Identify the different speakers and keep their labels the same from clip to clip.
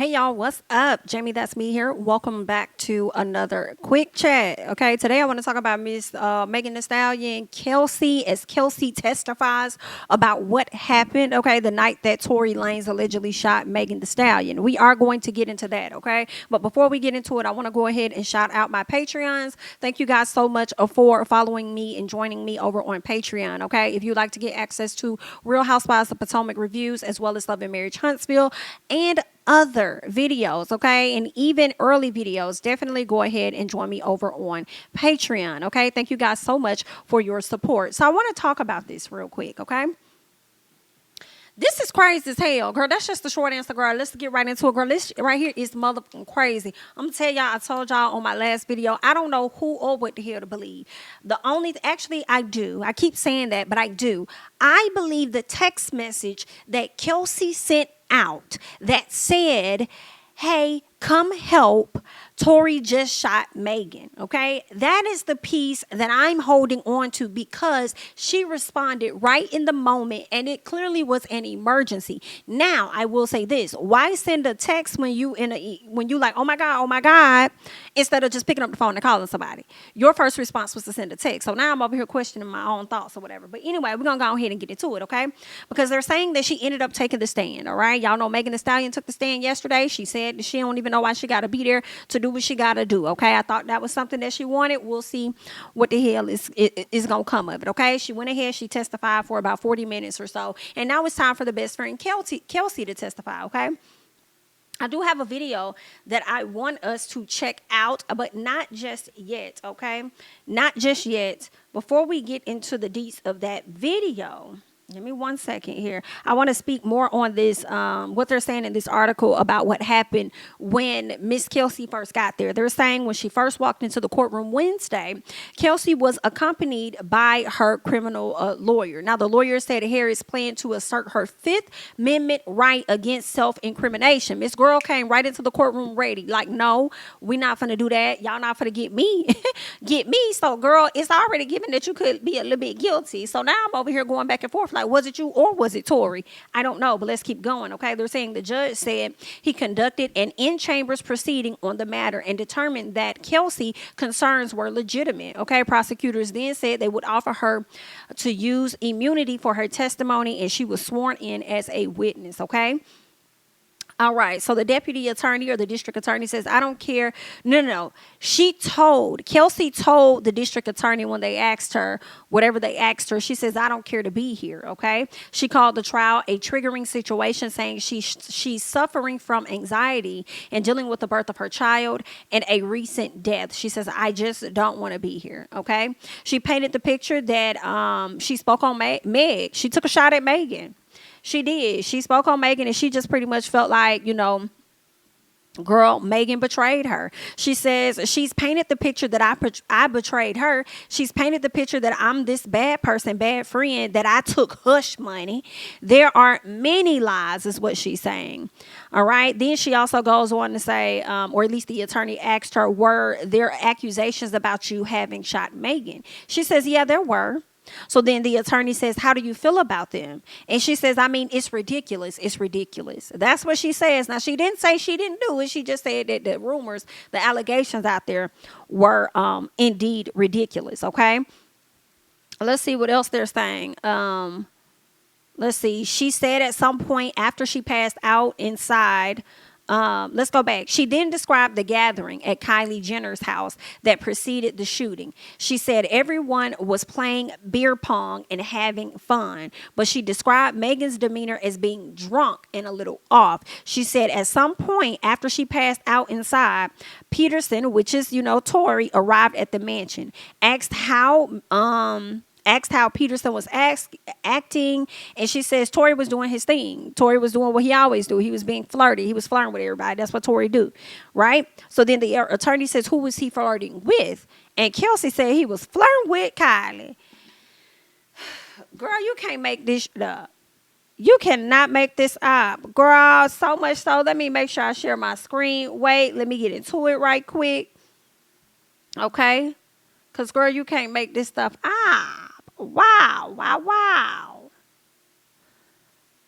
Speaker 1: Hey y'all, what's up? Jamie, that's me here. Welcome back to another quick chat. Okay, today I want to talk about Miss Megan Thee Stallion, Kelsey, as Kelsey testifies about what happened. Okay, the night that Tory Lanez allegedly shot Megan Thee Stallion. We are going to get into that. Okay, but before we get into it, I want to go ahead and shout out my Patreons. Thank you guys so much for following me and joining me over on Patreon. Okay, if you'd like to get access to Real Housewives of Potomac reviews as well as Love and Marriage Huntsville and other videos, okay, and even early videos, definitely go ahead and join me over on Patreon. Okay, thank you guys so much for your support. So I want to talk about this real quick. Okay, this is crazy as hell, girl. That's just the short answer, girl. Let's get right into it, girl. This right here is motherfucking crazy. I'm gonna tell y'all, I told y'all on my last video, I don't know who or what the hell to believe. Actually, I do. I keep saying that, but I do. I believe the text message that Kelsey sent out that said, "Hey, come help. Tory just shot Megan." Okay, that is the piece that I'm holding on to because she responded right in the moment and it clearly was an emergency. Now, I will say this: why send a text when you like, oh my God, instead of just picking up the phone and calling somebody? Your first response was to send a text. So now I'm over here questioning my own thoughts or whatever. But anyway, we're gonna go ahead and get into it, okay? Because they're saying that she ended up taking the stand. All right, y'all know Megan Thee Stallion took the stand yesterday. She said that she don't even know why she got to be there to do what she got to do. Okay, I thought that was something that she wanted. We'll see what the hell is gonna come of it. Okay, she went ahead, she testified for about 40 minutes or so, and now it's time for the best friend Kelsey to testify. Okay, I do have a video that I want us to check out, but not just yet. Okay, not just yet. Before we get into the deets of that video, give me 1 second here. I want to speak more on this, what they're saying in this article about what happened when Miss Kelsey first got there. They're saying when she first walked into the courtroom Wednesday, Kelsey was accompanied by her criminal lawyer. Now, the lawyer said Harris planned to assert her Fifth Amendment right against self-incrimination. Miss Girl came right into the courtroom ready. Like, no, we're not finna do that. Y'all not finna get me. Get me. So, girl, it's already given that you could be a little bit guilty. So now I'm over here going back and forth. Like, was it you or was it Tory? I don't know, but let's keep going. Okay, they're saying the judge said he conducted an in-chambers proceeding on the matter and determined that Kelsey concerns were legitimate. Okay, prosecutors then said they would offer her to use immunity for her testimony, and she was sworn in as a witness. Okay. All right. So the deputy attorney or the district attorney says, I don't care. No. Kelsey told the district attorney when they asked her, whatever they asked her, she says, I don't care to be here. Okay. She called the trial a triggering situation, saying she's suffering from anxiety and dealing with the birth of her child and a recent death. She says, I just don't want to be here. Okay. She painted the picture that she spoke on Meg. She took a shot at Megan. She did. She spoke on Megan and she just pretty much felt like, girl, Megan betrayed her. She says she's painted the picture that I betrayed her. She's painted the picture that I'm this bad person, bad friend, that I took hush money. There are many lies is what she's saying. All right. Then she also goes on to say, or at least the attorney asked her, were there accusations about you having shot Megan? She says, yeah, there were. So then the attorney says, how do you feel about them? And she says, I mean, it's ridiculous. It's ridiculous. That's what she says. Now, she didn't say she didn't do it. She just said that the rumors, the allegations out there were indeed ridiculous. Okay. Let's see what else they're saying. Let's see. She said at some point after she passed out inside, let's go back. She then described the gathering at Kylie Jenner's house that preceded the shooting. She said everyone was playing beer pong and having fun, but she described Megan's demeanor as being drunk and a little off. She said at some point after she passed out inside, Peterson, which is, Tory, arrived at the mansion, asked how Peterson was acting, and she says Tory was doing his thing. Tory was doing what he always do. He was being flirty. He was flirting with everybody. That's what Tory do, right? So then the attorney says, who was he flirting with? And Kelsey said he was flirting with Kylie. Girl, you can't make this up. You cannot make this up, girl. So much so. Let me make sure I share my screen. Wait, let me get into it right quick. Okay? Because, girl, you can't make this stuff up. Wow.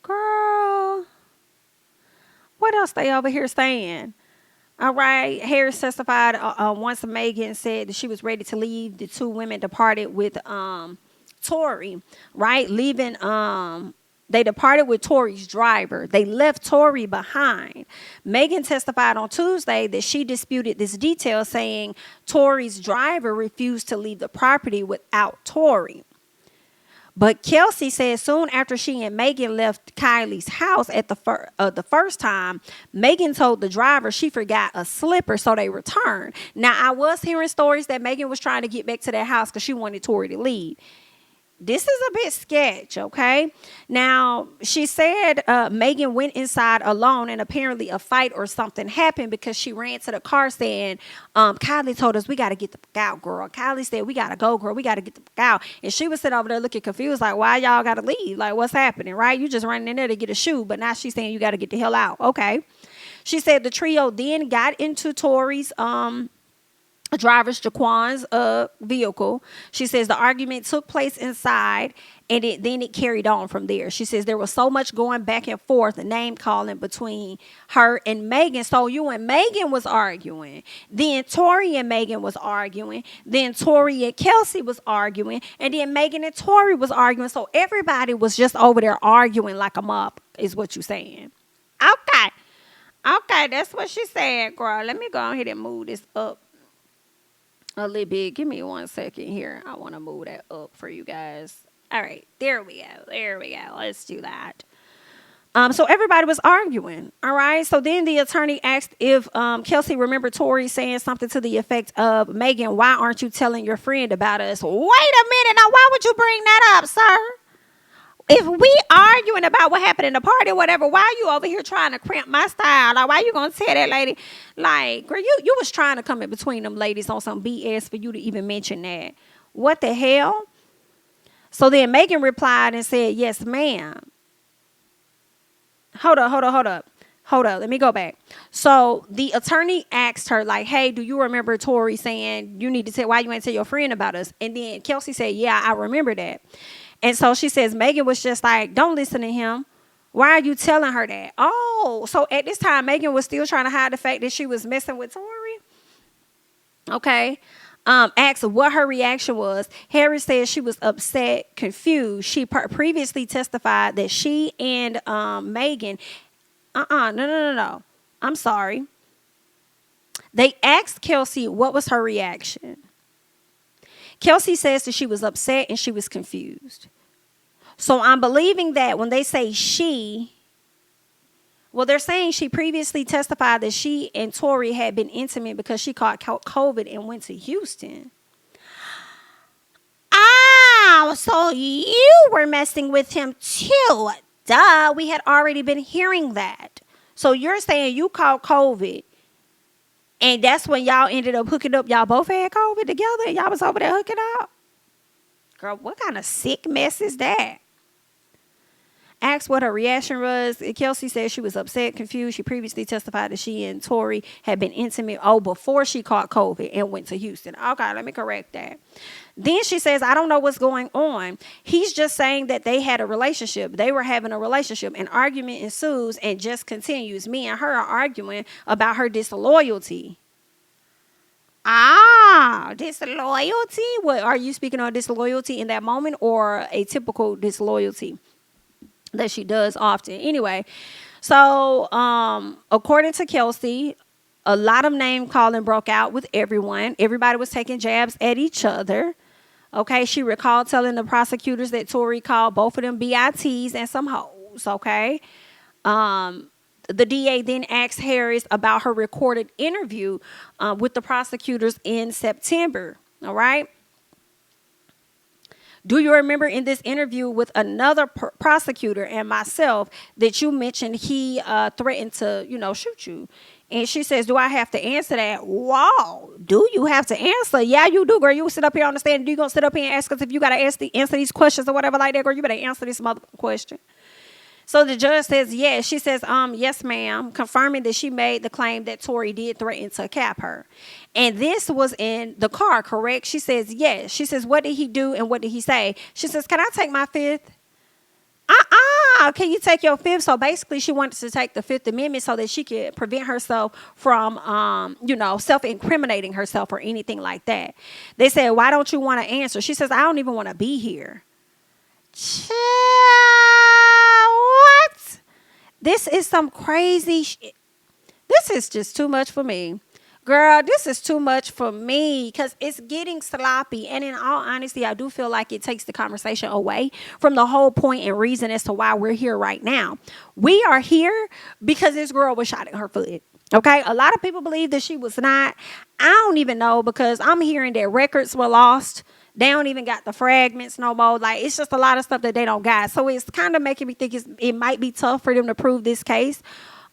Speaker 1: Girl. What else they over here saying? All right. Harris testified once Megan said that she was ready to leave. The two women departed with Tory, right? They departed with Tory's driver. They left Tory behind. Megan testified on Tuesday that she disputed this detail, saying Tory's driver refused to leave the property without Tory. But Kelsey said soon after she and Megan left Kylie's house at the first time, Megan told the driver she forgot a slipper, so they returned. Now, I was hearing stories that Megan was trying to get back to their house because she wanted Tory to leave. This is a bit sketch, okay? Now, she said Megan went inside alone and apparently a fight or something happened because she ran to the car saying, Kylie told us we got to get the fuck out, girl. Kylie said, we got to go, girl. We got to get the fuck out. And she was sitting over there looking confused, like, why y'all got to leave? Like, what's happening, right? You just running in there to get a shoe, but now she's saying you got to get the hell out. Okay. She said the trio then got into Tory's driver's Jaquan's vehicle. She says the argument took place inside and then it carried on from there. She says there was so much going back and forth, name calling between her and Megan. So you and Megan was arguing. Then Tory and Megan was arguing. Then Tory and Kelsey was arguing. And then Megan and Tory was arguing. So everybody was just over there arguing like a mob, is what you're saying. Okay, that's what she said, girl. Let me go ahead and move this up a little bit. Give me 1 second here. I want to move that up for you guys. All right, there we go. Let's do that. So everybody was arguing. All right. So then the attorney asked if Kelsey remembered Tory saying something to the effect of, Megan, why aren't you telling your friend about us? Wait a minute. Now, why would you bring that up, sir? If we arguing about what happened in the party or whatever, why are you over here trying to cramp my style? Like, why you gonna tell that lady? Like, girl, you was trying to come in between them ladies on some BS for you to even mention that. What the hell? So then Megan replied and said, yes, ma'am. Hold up. Let me go back. So the attorney asked her, like, hey, do you remember Tory saying you need to tell, why you ain't tell your friend about us? And then Kelsey said, yeah, I remember that. And so she says, Megan was just like, don't listen to him. Why are you telling her that? Oh, so at this time, Megan was still trying to hide the fact that she was messing with Tory. Okay. Asked what her reaction was. Harris said she was upset, confused. She previously testified that she and Megan, no. I'm sorry. They asked Kelsey what was her reaction. Kelsey says that she was upset and she was confused. So I'm believing that when they say she, well, they're saying she previously testified that she and Tory had been intimate because she caught COVID and went to Houston. Oh, so you were messing with him too. Duh, we had already been hearing that. So you're saying you caught COVID. And that's when y'all ended up hooking up. Y'all both had COVID together and y'all was over there hooking up? Girl, what kind of sick mess is that? Asked what her reaction was. Kelsey said she was upset, confused. She previously testified that she and Tory had been intimate before she caught COVID and went to Houston. Okay, let me correct that. Then she says, I don't know what's going on. He's just saying that they had a relationship. They were having a relationship. An argument ensues and just continues. Me and her are arguing about her disloyalty. Disloyalty? What, are you speaking on disloyalty in that moment or a typical disloyalty that she does often? Anyway, so according to Kelsey, a lot of name calling broke out with everyone. Everybody was taking jabs at each other. Okay, she recalled telling the prosecutors that Tory called both of them BITs and some hoes. Okay. The DA then asked Harris about her recorded interview with the prosecutors in September. All right. Do you remember in this interview with another prosecutor and myself that you mentioned he threatened to, shoot you? And she says, do I have to answer that? Wow. Do you have to answer? Yeah, you do, girl. You sit up here on the stand. You going to sit up here and ask us if you got to answer these questions or whatever like that, girl? You better answer this motherfucking question. So the judge says, yes. She says, yes, ma'am, confirming that she made the claim that Tory did threaten to cap her. And this was in the car, correct? She says, yes. She says, what did he do and what did he say? She says, can I take my fifth? Can you take your fifth? So basically, she wanted to take the Fifth Amendment so that she could prevent herself from, self-incriminating herself or anything like that. They said, why don't you want to answer? She says, I don't even want to be here. Child, what? This is some crazy shit. This is just too much for me. Girl, this is too much for me because it's getting sloppy. And in all honesty, I do feel like it takes the conversation away from the whole point and reason as to why we're here right now. We are here because this girl was shot in her foot. Okay, a lot of people believe that she was not. I don't even know because I'm hearing that records were lost. They don't even got the fragments no more. Like, it's just a lot of stuff that they don't got. So it's kind of making me think it might be tough for them to prove this case.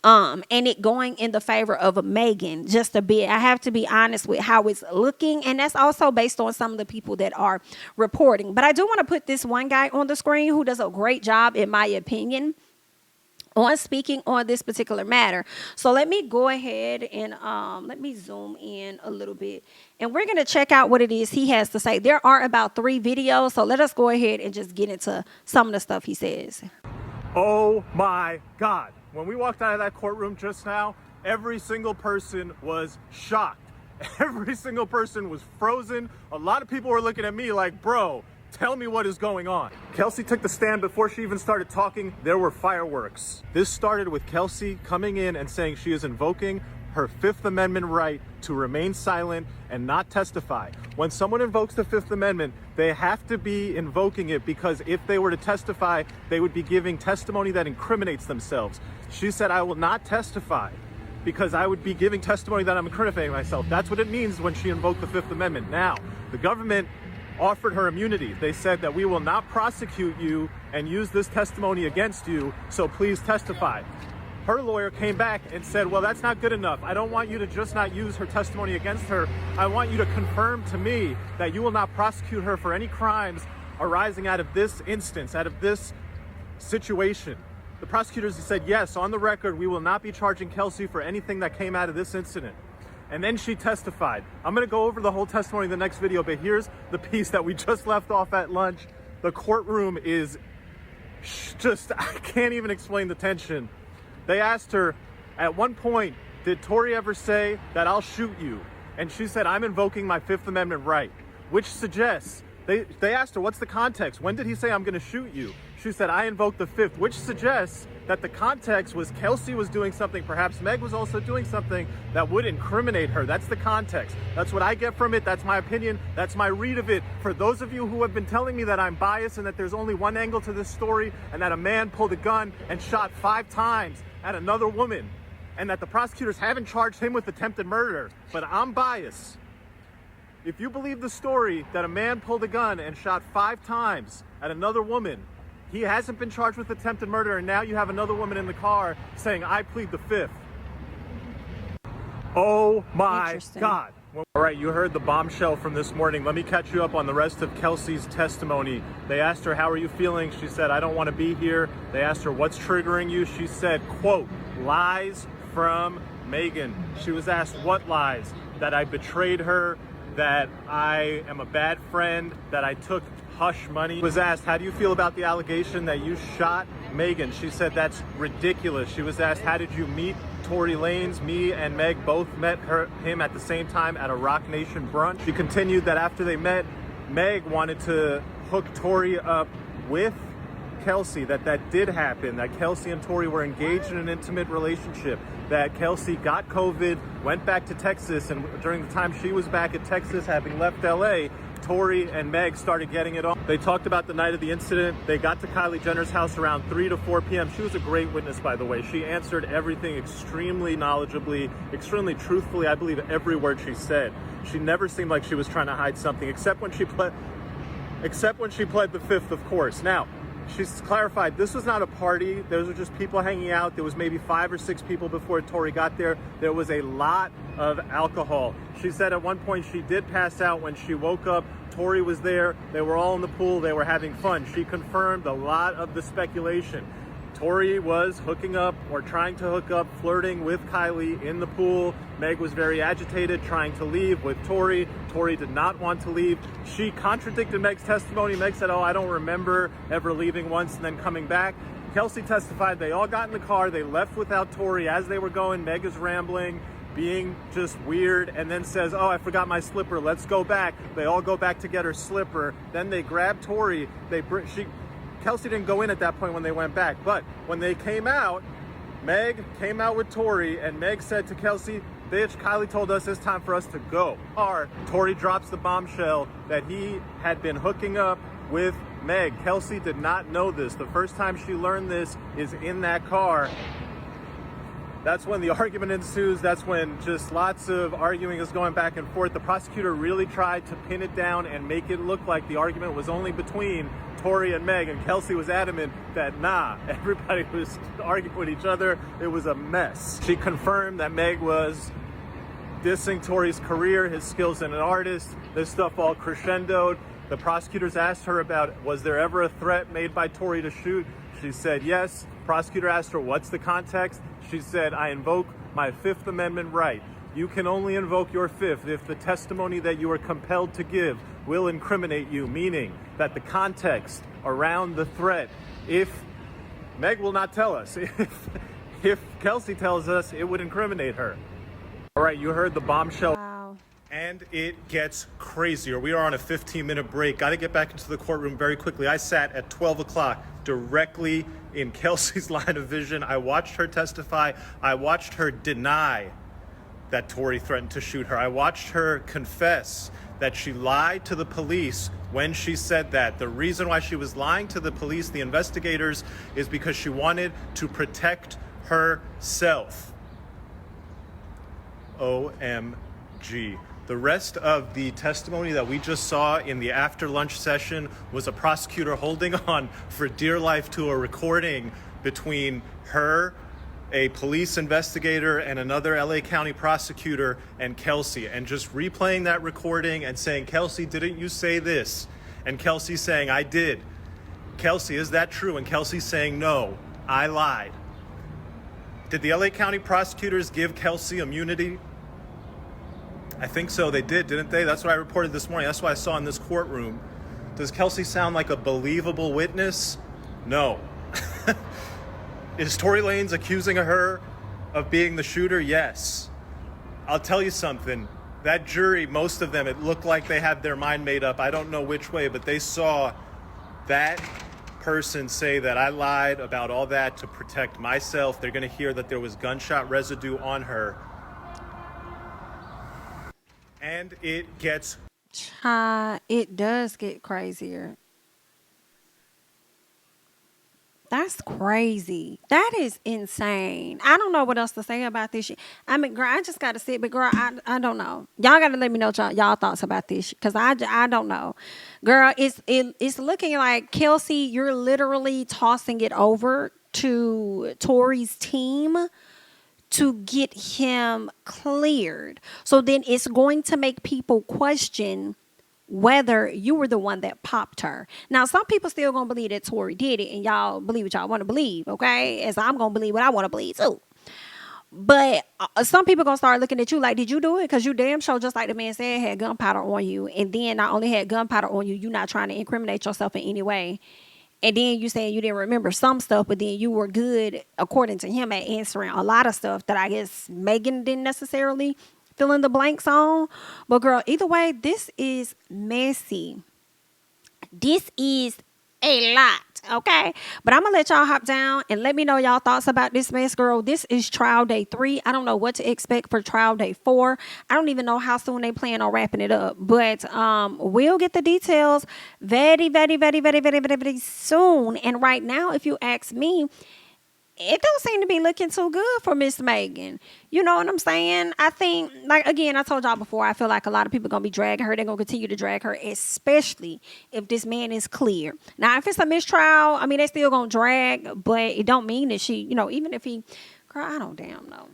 Speaker 1: And it going in the favor of Megan just a bit. I have to be honest with how it's looking. And that's also based on some of the people that are reporting. But I do want to put this one guy on the screen who does a great job, in my opinion, on speaking on this particular matter. So let me go ahead and let me zoom in a little bit. And we're going to check out what it is he has to say. There are about 3 videos. So let us go ahead and just get into some of the stuff he says.
Speaker 2: Oh my God. When we walked out of that courtroom just now, every single person was shocked. Every single person was frozen. A lot of people were looking at me like, bro, tell me what is going on. Kelsey took the stand. Before she even started talking, there were fireworks. This started with Kelsey coming in and saying she is invoking her Fifth Amendment right to remain silent and not testify. When someone invokes the Fifth Amendment, they have to be invoking it because if they were to testify, they would be giving testimony that incriminates themselves. She said, I will not testify because I would be giving testimony that I'm incriminating myself. That's what it means when she invoked the Fifth Amendment. Now, the government offered her immunity. They said that we will not prosecute you and use this testimony against you, so please testify. Her lawyer came back and said, well, that's not good enough. I don't want you to just not use her testimony against her. I want you to confirm to me that you will not prosecute her for any crimes arising out of this instance, out of this situation. The prosecutors said, yes, on the record, we will not be charging Kelsey for anything that came out of this incident. And then she testified. I'm going to go over the whole testimony in the next video, but here's the piece that we just left off at lunch. The courtroom is just, I can't even explain the tension. They asked her, at one point, did Tory ever say that I'll shoot you? And she said, I'm invoking my Fifth Amendment right, which suggests, they asked her, what's the context? When did he say I'm going to shoot you? She said, I invoked the Fifth, which suggests that the context was Kelsey was doing something, perhaps Meg was also doing something that would incriminate her. That's the context. That's what I get from it. That's my opinion. That's my read of it. For those of you who have been telling me that I'm biased and that there's only one angle to this story and that a man pulled a gun and shot 5 times at another woman and that the prosecutors haven't charged him with attempted murder, but I'm biased. If you believe the story that a man pulled a gun and shot 5 times at another woman, he hasn't been charged with attempted murder, and now you have another woman in the car saying, I plead the Fifth. Oh my God. All right, you heard the bombshell from this morning. Let me catch you up on the rest of Kelsey's testimony. They asked her, how are you feeling? She said, I don't want to be here. They asked her, what's triggering you? She said, quote, lies from Megan. She was asked, what lies? That I betrayed her, that I am a bad friend, that I took hush money. Was asked, how do you feel about the allegation that you shot Megan? She said, that's ridiculous. She was asked, how did you meet Tory Lanez? Me and Meg both met him at the same time at a Rock Nation brunch. She continued that after they met, Meg wanted to hook Tory up with Kelsey, that did happen, that Kelsey and Tory were engaged in an intimate relationship, that Kelsey got COVID, went back to Texas, and during the time she was back at Texas, having left LA, Tory and Meg started getting it on. They talked about the night of the incident. They got to Kylie Jenner's house around 3 to 4 p.m. She was a great witness, by the way. She answered everything extremely knowledgeably, extremely truthfully. I believe every word she said. She never seemed like she was trying to hide something, except when she pled the Fifth, of course. Now, she's clarified this was not a party. Those were just people hanging out. There was maybe 5 or 6 people before Tory got there. There was a lot of alcohol. She said at one point she did pass out. When she woke up, Tory was there. They were all in the pool. They were having fun. She confirmed a lot of the speculation. Tori was hooking up or trying to hook up, flirting with Kylie in the pool. Meg was very agitated, trying to leave with Tori. Tori did not want to leave. She contradicted Meg's testimony. Meg said, oh, I don't remember ever leaving once and then coming back. Kelsey testified they all got in the car. They left without Tori. As they were going, Meg is rambling, being just weird, and then says, oh, I forgot my slipper. Let's go back. They all go back to get her slipper. Then they grab Tori. Kelsey didn't go in at that point when they went back, but when they came out, Meg came out with Tori, and Meg said to Kelsey, bitch, Kylie told us it's time for us to go. Tori drops the bombshell that he had been hooking up with Meg. Kelsey did not know this. The first time she learned this is in that car. That's when the argument ensues. That's when just lots of arguing is going back and forth. The prosecutor really tried to pin it down and make it look like the argument was only between Tori and Meg, and Kelsey was adamant that nah, everybody was arguing with each other. It was a mess. She confirmed that Meg was dissing Tori's career, his skills as an artist. This stuff all crescendoed. The prosecutors asked her about, was there ever a threat made by Tori to shoot? She said yes. Prosecutor asked her, what's the context? She said, I invoke my Fifth Amendment right. You can only invoke your fifth if the testimony that you are compelled to give will incriminate you, meaning that the context around the threat, if Meg will not tell us, if Kelsey tells us, it would incriminate her. All right, you heard the bombshell.
Speaker 1: Wow.
Speaker 2: And it gets crazier. We are on a 15-minute break. Got to get back into the courtroom very quickly. I sat at 12 o'clock directly in Kelsey's line of vision. I watched her testify. I watched her deny that Tori threatened to shoot her. I watched her confess that she lied to the police when she said that. The reason why she was lying to the police, the investigators, is because she wanted to protect herself. OMG. The rest of the testimony that we just saw in the after lunch session was a prosecutor holding on for dear life to a recording between her, a police investigator, and another LA County prosecutor, and Kelsey, and just replaying that recording and saying, Kelsey, didn't you say this? And Kelsey saying, I did. Kelsey, is that true? And Kelsey saying, no, I lied. Did the LA County prosecutors give Kelsey immunity? I think so, they did, didn't they? That's what I reported this morning. That's what I saw in this courtroom. Does Kelsey sound like a believable witness? No. Is Tory Lanez accusing her of being the shooter? Yes. I'll tell you something. That jury, most of them, it looked like they had their mind made up. I don't know which way, but they saw that person say that I lied about all that to protect myself. They're going to hear that there was gunshot residue on her. And it gets...
Speaker 1: It does get crazier. That's crazy. That is insane. I don't know what else to say about this shit. I mean, girl, I just got to sit, but girl, I don't know. Y'all got to let me know y'all thoughts about this because I don't know. Girl, it's looking like, Kelsey, you're literally tossing it over to Tori's team to get him cleared. So then it's going to make people question whether you were the one that popped her. Now, some people still gonna believe that Tori did it, and y'all believe what y'all want to believe, okay? As I'm gonna believe what I want to believe too. But some people gonna start looking at you like, did you do it? Because you damn sure, just like the man said, had gunpowder on you, and then not only had gunpowder on you, you not trying to incriminate yourself in any way. And then you saying you didn't remember some stuff, but then you were good, according to him, at answering a lot of stuff that I guess Megan didn't necessarily fill in the blanks on. But girl, either way, this is messy. This is a lot, okay? But I'm gonna let y'all hop down and let me know y'all thoughts about this mess, girl. This is trial day 3. I don't know what to expect for trial day 4. I don't even know how soon they plan on wrapping it up, but we'll get the details very, very, very, very, very, very, very soon. And right now, if you ask me, it don't seem to be looking too good for Miss Megan. You know what I'm saying? I think, like, again, I told y'all before, I feel like a lot of people going to be dragging her. They're going to continue to drag her, especially if this man is clear. Now, if it's a mistrial, I mean, they still going to drag, but it don't mean that she, you know, even if he, girl, I don't damn know.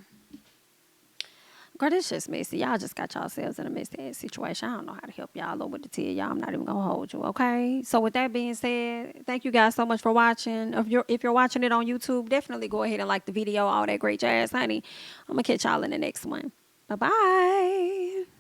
Speaker 1: Girl, this just messy. Y'all just got yourselves in a messy ass situation. I don't know how to help y'all or what to tell y'all. I'm not even gonna hold you, okay? So with that being said, thank you guys so much for watching. If you're watching it on YouTube, definitely go ahead and like the video, all that great jazz, honey. I'm gonna catch y'all in the next one. Bye-bye.